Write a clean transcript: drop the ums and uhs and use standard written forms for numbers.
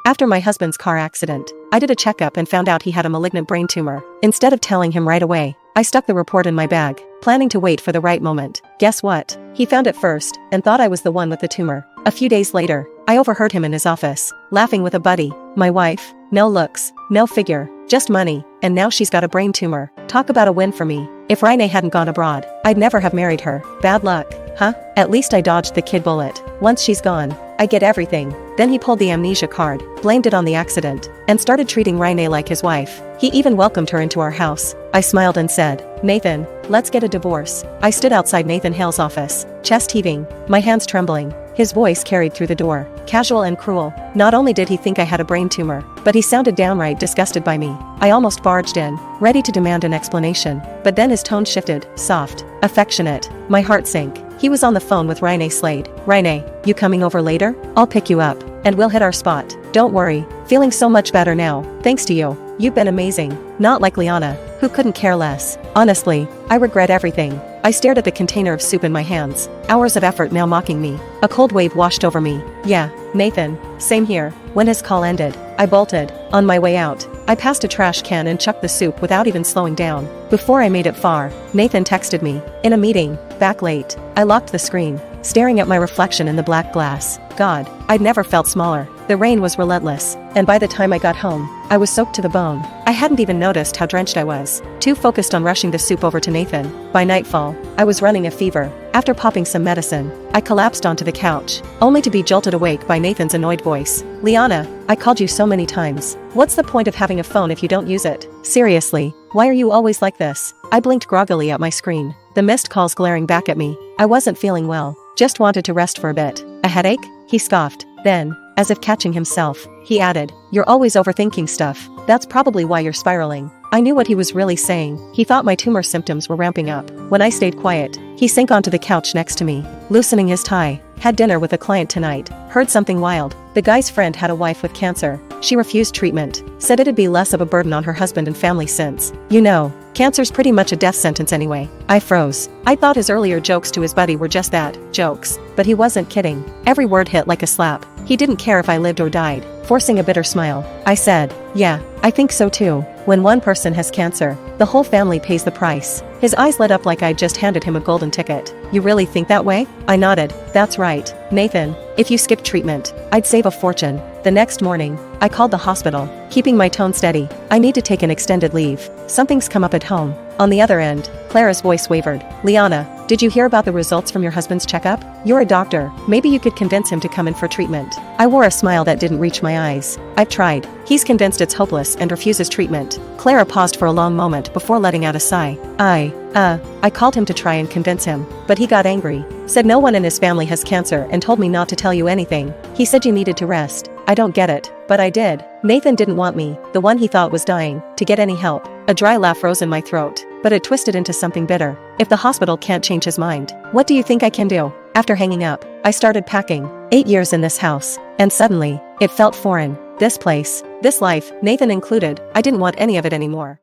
After my husband's car accident, I did a checkup and found out he had a malignant brain tumor. Instead of telling him right away, I stuck the report in my bag, planning to wait for the right moment. Guess what? He found it first and thought I was the one with the tumor. A few days later, I overheard him in his office, laughing with a buddy. My wife, no looks, no figure, just money, and now she's got a brain tumor. Talk about a win for me. If Rainee hadn't gone abroad, I'd never have married her. Bad luck, huh? At least I dodged the kid bullet. Once she's gone, I get everything. Then he pulled the amnesia card, blamed it on the accident, and started treating Rainee like his wife. He even welcomed her into our house. I smiled and said, "Nathan, let's get a divorce." I stood outside Nathan Hale's office, chest heaving, my hands trembling. His voice carried through the door, casual and cruel. Not only did he think I had a brain tumor, but he sounded downright disgusted by me. I almost barged in, ready to demand an explanation, but then his tone shifted, soft, affectionate. My heart sank. He was on the phone with Rainee Slade. "Rainee, you coming over later? I'll pick you up, and we'll hit our spot. Don't worry, feeling so much better now, thanks to you. You've been amazing." Not like Liana, who couldn't care less. Honestly, I regret everything. I stared at the container of soup in my hands, hours of effort now mocking me. A cold wave washed over me. "Yeah, Nathan, same here." When his call ended, I bolted. On my way out, I passed a trash can and chucked the soup without even slowing down. Before I made it far, Nathan texted me, "In a meeting, back late." I locked the screen, staring at my reflection in the black glass. God, I'd never felt smaller. The rain was relentless, and by the time I got home, I was soaked to the bone. I hadn't even noticed how drenched I was, too focused on rushing the soup over to Nathan. By nightfall, I was running a fever. After popping some medicine, I collapsed onto the couch, only to be jolted awake by Nathan's annoyed voice. "Liana, I called you so many times. What's the point of having a phone if you don't use it? Seriously, why are you always like this?" I blinked groggily at my screen, the missed calls glaring back at me. I wasn't feeling well, just wanted to rest for a bit. "A headache?" He scoffed. Then, as if catching himself, he added, "You're always overthinking stuff. That's probably why you're spiraling." I knew what he was really saying. He thought my tumor symptoms were ramping up. When I stayed quiet, he sank onto the couch next to me, loosening his tie. "Had dinner with a client tonight. Heard something wild. The guy's friend had a wife with cancer. She refused treatment. Said it'd be less of a burden on her husband and family since, you know, cancer's pretty much a death sentence anyway." I froze. I thought his earlier jokes to his buddy were just that, jokes. But he wasn't kidding. Every word hit like a slap. He didn't care if I lived or died. Forcing a bitter smile, I said, "Yeah, I think so too. When one person has cancer, the whole family pays the price." His eyes lit up like I'd just handed him a golden ticket. "You really think that way?" I nodded. "That's right, Nathan. If you skip treatment, I'd save a fortune." The next morning, I called the hospital, keeping my tone steady. "I need to take an extended leave. Something's come up at home." On the other end, Clara's voice wavered. "Liana, did you hear about the results from your husband's checkup? You're a doctor. Maybe you could convince him to come in for treatment." I wore a smile that didn't reach my eyes. "I've tried. He's convinced it's hopeless and refuses treatment." Clara paused for a long moment before letting out a sigh. I called him to try and convince him, but he got angry. Said no one in his family has cancer and told me not to tell you anything. He said you needed to rest. I don't get it, but I did. Nathan didn't want me, the one he thought was dying, to get any help. A dry laugh rose in my throat, but it twisted into something bitter. "If the hospital can't change his mind, what do you think I can do?" After hanging up, I started packing. 8 years in this house, and suddenly, it felt foreign. This place, this life, Nathan included, I didn't want any of it anymore.